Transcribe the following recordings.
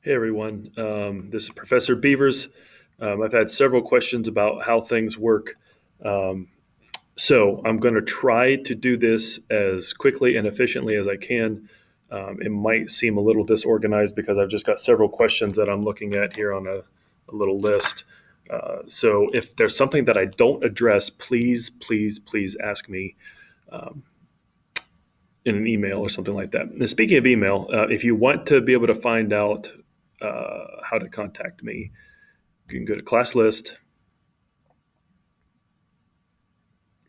Hey everyone, this is Professor Beavers. I've had several questions about how things work. Um, so I'm going to try to do this as quickly and efficiently as I can. It might seem a little disorganized because I've just got several questions that I'm looking at here on a little list. So if there's something that I don't address, please ask me um, in an email or something like that. And speaking of email, if you want to be able to find out how to contact me, you can go to class list.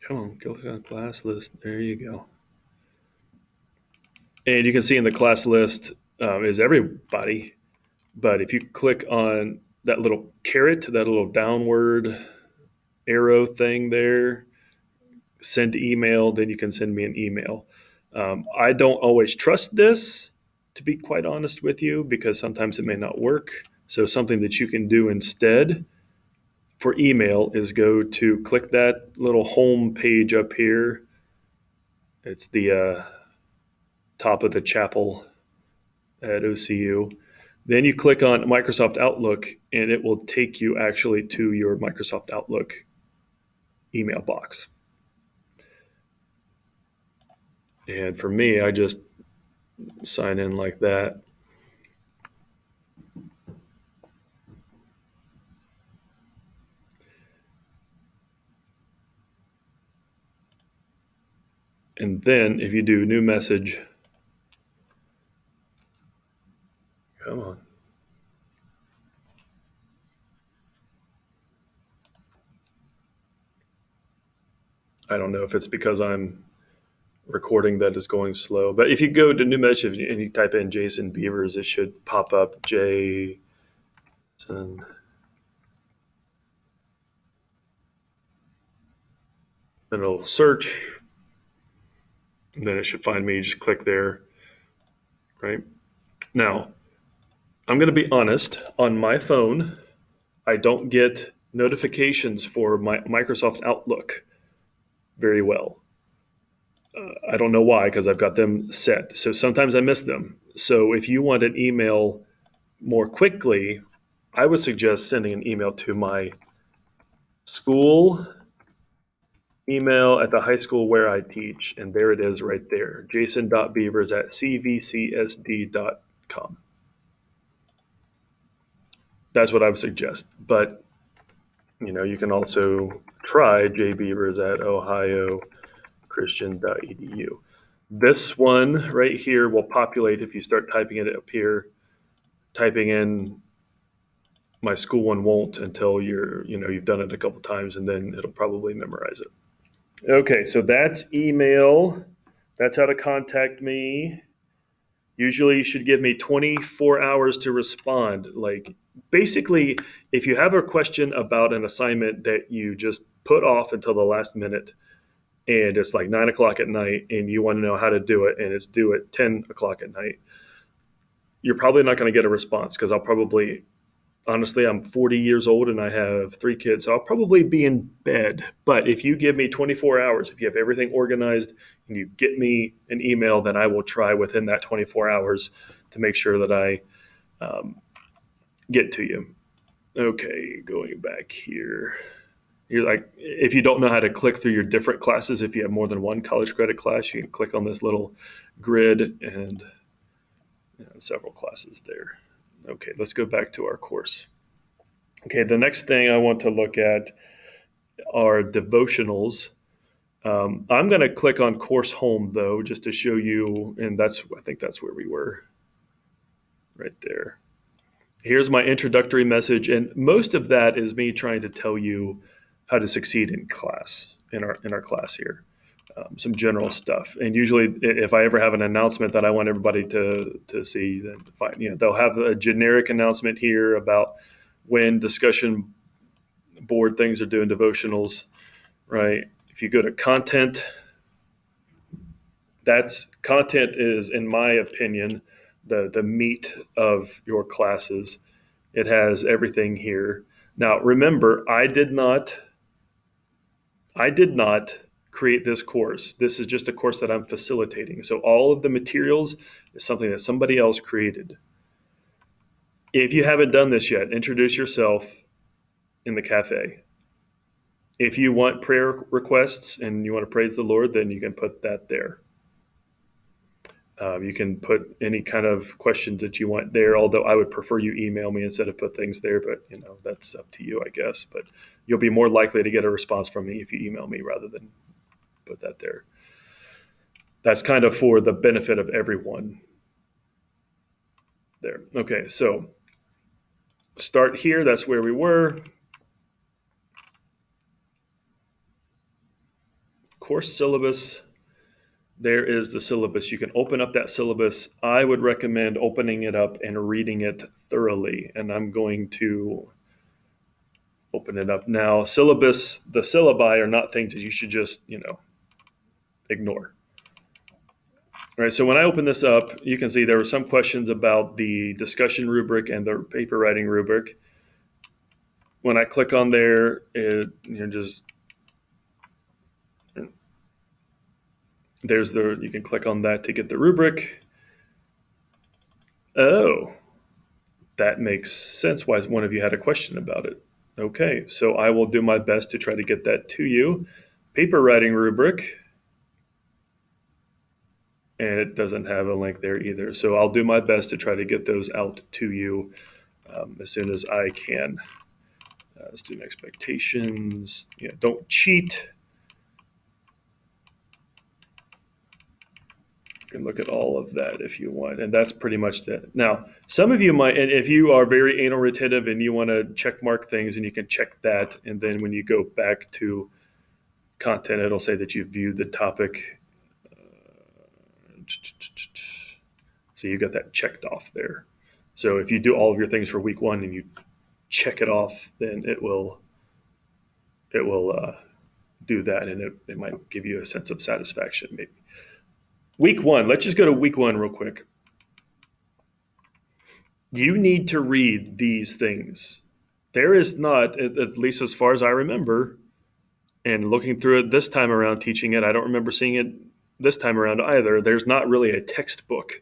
Come on, go to class list. There you go. And you can see in the class list is everybody. But if you click on that little caret, that little downward arrow thing there, send email, then you can send me an email. I don't always trust this, to be quite honest with you, because sometimes it may not work. So something that you can do instead for email is go to click that little home page up here. It's the top of the chapel at OCU. Then you click on Microsoft Outlook, and it will take you actually to your Microsoft Outlook email box. And for me, I just sign in like that. And then if you do new message, come on. I don't know if it's because I'm recording that is going slow, but if you go to new message and you type in Jason Beavers, it should pop up Jason. And it'll search, and then it should find me. Just click there, right? Now, I'm going to be honest. On my phone, I don't get notifications for my Microsoft Outlook very well. I don't know why, because I've got them set. So sometimes I miss them. So if you want an email more quickly, I would suggest sending an email to my school email at the high school where I teach. And there it is right there, jason.beavers@cvcsd.com. That's what I would suggest. But you can also try jbeavers@ohiochristian.edu. This one right here will populate if you start typing it up here. Typing in my school one won't until you've done it a couple times, and then it'll probably memorize it. Okay, so that's email. That's how to contact me. Usually you should give me 24 hours to respond. Like, basically, if you have a question about an assignment that you just put off until the last minute, and it's like 9 o'clock at night, and you want to know how to do it, and it's due at 10 o'clock at night, you're probably not going to get a response, because honestly, I'm 40 years old and I have 3 kids, so I'll probably be in bed. But if you give me 24 hours, if you have everything organized and you get me an email, then I will try within that 24 hours to make sure that I get to you. Okay, going back here. You're like, if you don't know how to click through your different classes, if you have more than one college credit class, you can click on this little grid and several classes there. Okay, let's go back to our course. Okay, the next thing I want to look at are devotionals. I'm going to click on course home though, just to show you, and I think that's where we were, right there. Here's my introductory message, and most of that is me trying to tell you how to succeed in class, in our class here. Some general stuff, and usually, if I ever have an announcement that I want everybody to see, then they'll have a generic announcement here about when discussion board things are doing devotionals, right? If you go to content, content is, in my opinion, the meat of your classes. It has everything here. Now, remember, I did not create this course. This is just a course that I'm facilitating. So all of the materials is something that somebody else created. If you haven't done this yet, introduce yourself in the cafe. If you want prayer requests and you want to praise the Lord, then you can put that there. You can put any kind of questions that you want there, although I would prefer you email me instead of put things there, but that's up to you, I guess. But you'll be more likely to get a response from me if you email me rather than put that there. That's kind of for the benefit of everyone there. Okay, so start here. That's where we were. Course syllabus. There is the syllabus. You can open up that syllabus. I would recommend opening it up and reading it thoroughly. And I'm going to open it up now. Syllabus, the syllabi are not things that you should just, ignore. All right, so when I open this up, you can see there were some questions about the discussion rubric and the paper writing rubric. When I click on there, there's you can click on that to get the rubric. Oh, that makes sense why one of you had a question about it. Okay, so I will do my best to try to get that to you. Paper writing rubric. And it doesn't have a link there either. So I'll do my best to try to get those out to you as soon as I can. Student expectations. Don't cheat. You can look at all of that if you want. And that's pretty much that. Now, some of you might, and if you are very anal retentive and you want to check mark things, and you can check that. And then when you go back to content, it'll say that you viewed the topic. So you got that checked off there. So if you do all of your things for week 1 and you check it off, then it will do that, and it might give you a sense of satisfaction maybe. Week 1, let's just go to week 1 real quick. You need to read these things. There is not, at least as far as I remember, and looking through it this time around teaching it, I don't remember seeing it this time around either. There's not really a textbook.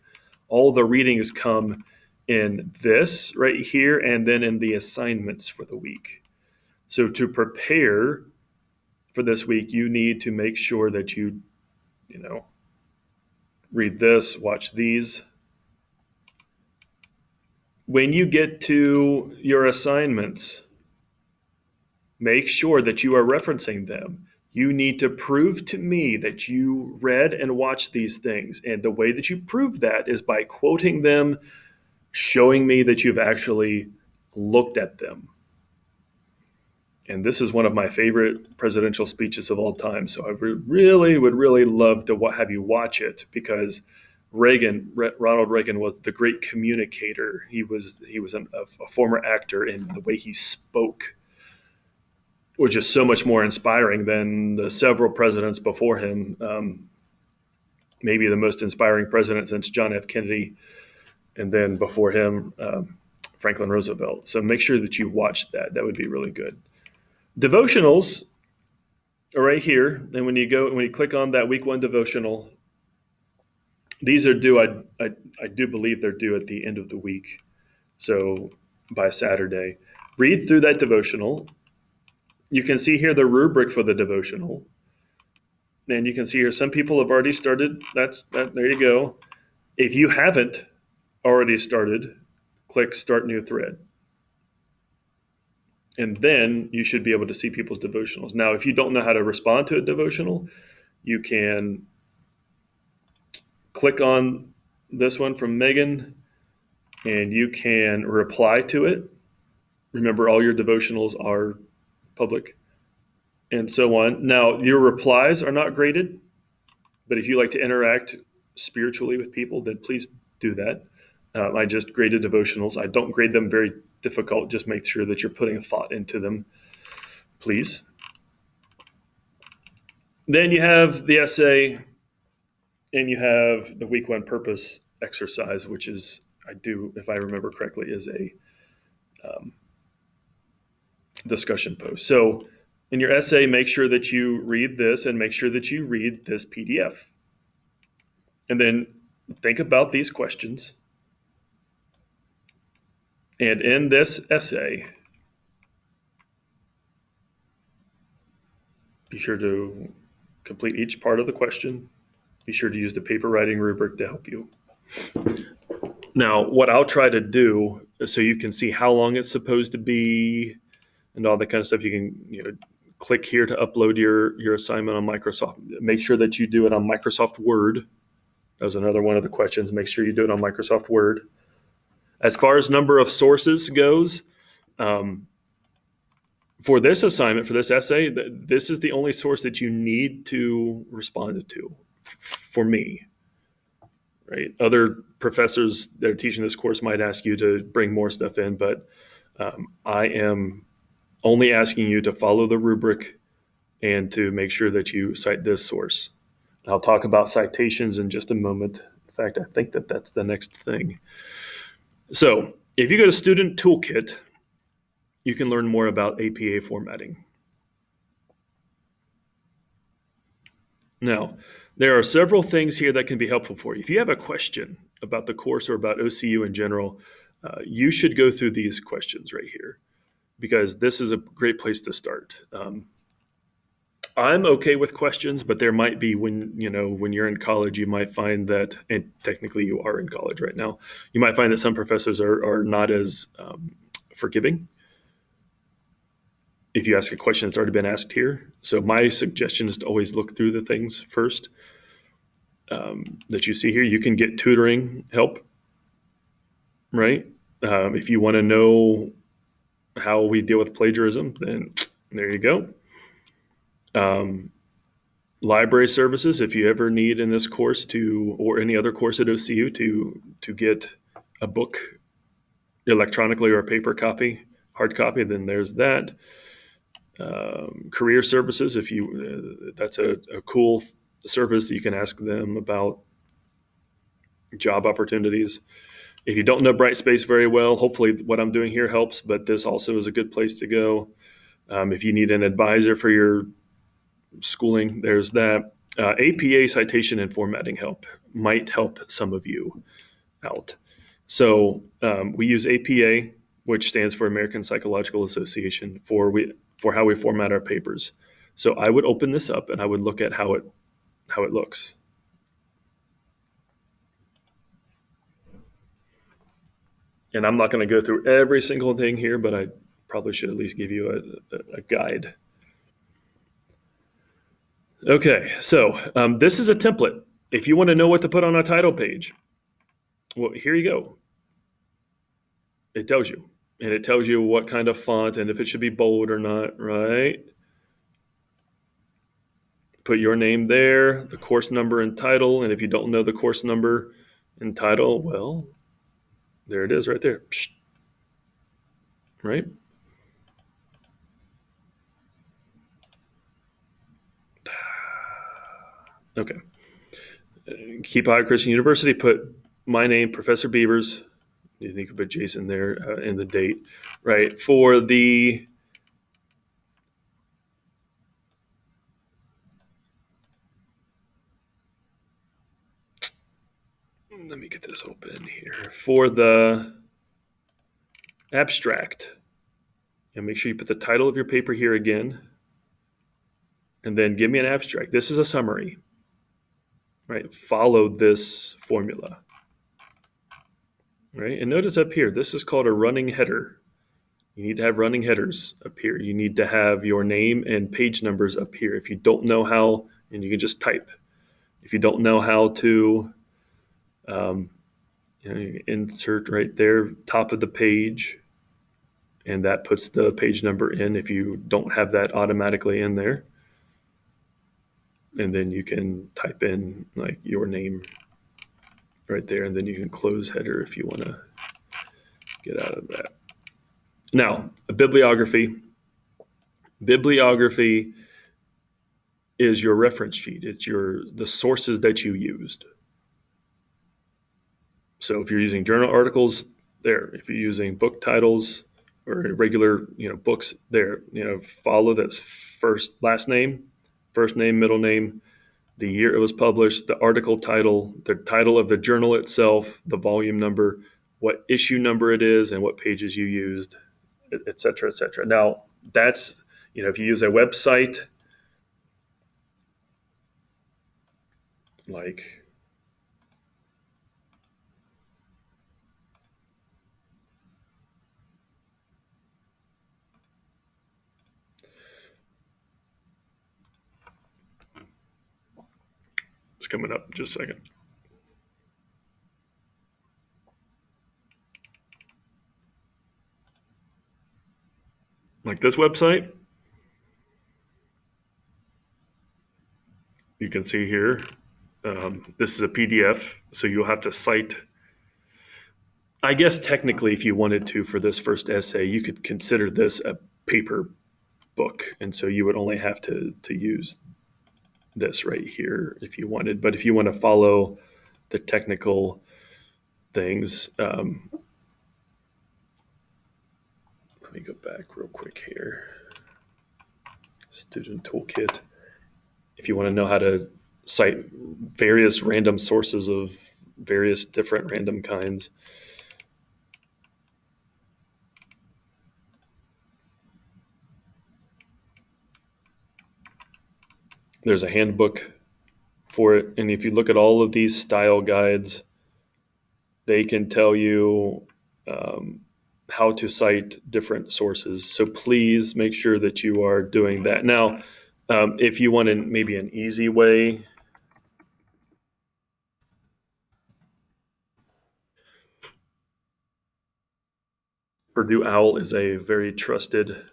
All the readings come in this right here and then in the assignments for the week. So to prepare for this week, you need to make sure that you read this, watch these. When you get to your assignments, make sure that you are referencing them. You need to prove to me that you read and watched these things. And the way that you prove that is by quoting them, showing me that you've actually looked at them. And this is one of my favorite presidential speeches of all time. So I would really love to have you watch it, because Ronald Reagan was the great communicator. He was a former actor, and the way he spoke was just so much more inspiring than the several presidents before him. Maybe the most inspiring president since John F. Kennedy, and then before him, Franklin Roosevelt. So make sure that you watch that. That would be really good. Devotionals are right here. And when you click on that week 1 devotional, these are due, I do believe they're due at the end of the week. So by Saturday, read through that devotional. You can see here the rubric for the devotional. And you can see here some people have already started. There you go. If you haven't already started, click Start New Thread. And then you should be able to see people's devotionals. Now, if you don't know how to respond to a devotional, you can click on this one from Megan, and you can reply to it. Remember, all your devotionals are public, and so on. Now, your replies are not graded, but if you like to interact spiritually with people, then please do that. I just graded devotionals. I don't grade them very difficult. Just make sure that you're putting thought into them, please. Then you have the essay, and you have the week 1 purpose exercise, which is, if I remember correctly, is a discussion post. So in your essay, make sure that you read this and make sure that you read this PDF. And then think about these questions And in this essay, be sure to complete each part of the question. Be sure to use the paper writing rubric to help you. Now, what I'll try to do so you can see how long it's supposed to be and all that kind of stuff, you can click here to upload your assignment on Microsoft. Make sure that you do it on Microsoft Word. That was another one of the questions. Make sure you do it on Microsoft Word. As far as number of sources goes, for this assignment, for this essay, this is the only source that you need to respond to for me. Right? Other professors that are teaching this course might ask you to bring more stuff in, but I am only asking you to follow the rubric and to make sure that you cite this source. I'll talk about citations in just a moment. In fact, I think that that's the next thing. So if you go to Student Toolkit, you can learn more about APA formatting. Now, there are several things here that can be helpful for you. If you have a question about the course or about OCU in general, you should go through these questions right here because this is a great place to start. I'm okay with questions, but there might be when you're in college, you might find that, and technically you are in college right now, you might find that some professors are not as forgiving if you ask a question that's already been asked here. So my suggestion is to always look through the things first that you see here. You can get tutoring help, right? If you want to know how we deal with plagiarism, then there you go. Library services, if you ever need in this course or any other course at OCU to get a book electronically or a paper copy, hard copy, then there's that. Career services, if you that's a cool service that you can ask them about job opportunities. If you don't know Brightspace very well, hopefully what I'm doing here helps, but this also is a good place to go. If you need an advisor for your schooling, there's that. APA citation and formatting help might help some of you out. So we use APA, which stands for American Psychological Association, for how we format our papers. So I would open this up and I would look at how it looks. And I'm not going to go through every single thing here, but I probably should at least give you a guide. Okay, so this is a template. If you want to know what to put on a title page, well, here you go. It tells you. And it tells you what kind of font and if it should be bold or not, right? Put your name there, the course number and title. And if you don't know the course number and title, well, there it is right there. Psst. Right? Okay. Keep Ohio Christian University, put my name, Professor Beavers. You can put Jason there and the date, right? For the let me get this open here. For the abstract, and make sure you put the title of your paper here again, and then give me an abstract. This is a summary, right? Follow this formula, right? And notice up here, this is called a running header. You need to have running headers up here. You need to have your name and page numbers up here. If you don't know how, and you can just type. If you don't know how to you insert right there, top of the page, and that puts the page number in if you don't have that automatically in there. And then you can type in like your name right there, and then you can close header if you want to get out of that. Now, a bibliography. Bibliography is your reference sheet. It's the sources that you used. So if you're using journal articles, there. If you're using book titles or regular, books, there. Follow this last name, first name, middle name, the year it was published, the article title, the title of the journal itself, the volume number, what issue number it is and what pages you used, et cetera, et cetera. Now, that's, if you use a website like it's coming up in just a second. Like this website, you can see here, this is a PDF, so you'll have to cite. I guess technically, if you wanted to, for this first essay, you could consider this a paper book, and so you would only have to use this right here if you wanted. But if you want to follow the technical things, let me go back real quick here. Student toolkit. If you want to know how to cite various random sources of various different random kinds, there's a handbook for it. And if you look at all of these style guides, they can tell you how to cite different sources. So please make sure that you are doing that. Now, if you want maybe an easy way, Purdue OWL is a very trusted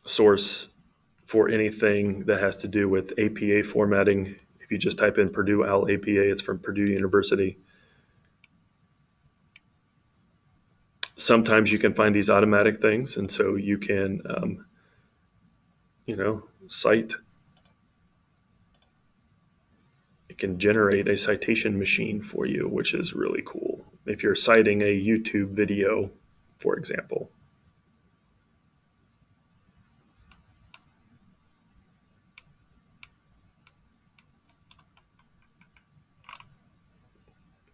source for anything that has to do with APA formatting. If you just type in Purdue OWL APA, it's from Purdue University. Sometimes you can find these automatic things, and so you can, cite. It can generate a citation machine for you, which is really cool. If you're citing a YouTube video, for example.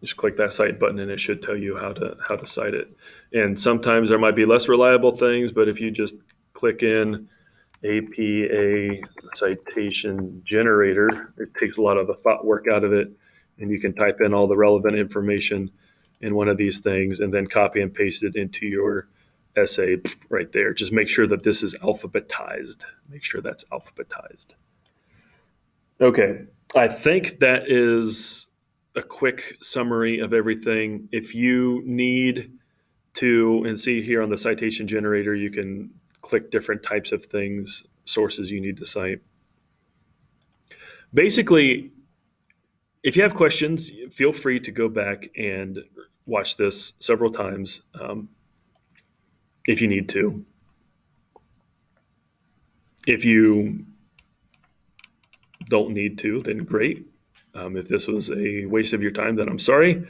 Just click that cite button and it should tell you how to cite it. And sometimes there might be less reliable things, but if you just click in APA citation generator, it takes a lot of the thought work out of it, and you can type in all the relevant information in one of these things and then copy and paste it into your essay right there. Just make sure that this is alphabetized. Make sure that's alphabetized. Okay, I think that is a quick summary of everything. If you need to, and see here on the citation generator, you can click different types of things, sources you need to cite. Basically, if you have questions, feel free to go back and watch this several times if you need to. If you don't need to, then great. If this was a waste of your time, then I'm sorry.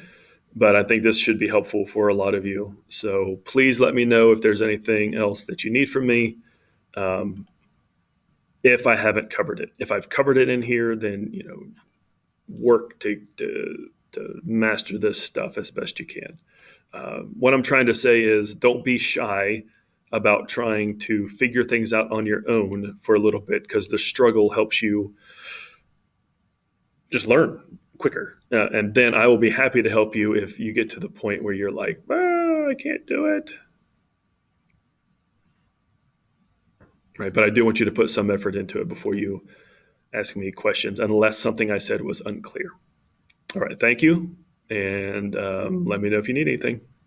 But I think this should be helpful for a lot of you. So please let me know if there's anything else that you need from me. If I haven't covered it. If I've covered it in here, then work to master this stuff as best you can. What I'm trying to say is don't be shy about trying to figure things out on your own for a little bit, because the struggle helps you just learn quicker. And then I will be happy to help you if you get to the point where you're like, I can't do it. Right. But I do want you to put some effort into it before you ask me questions, unless something I said was unclear. All right. Thank you. And let me know if you need anything.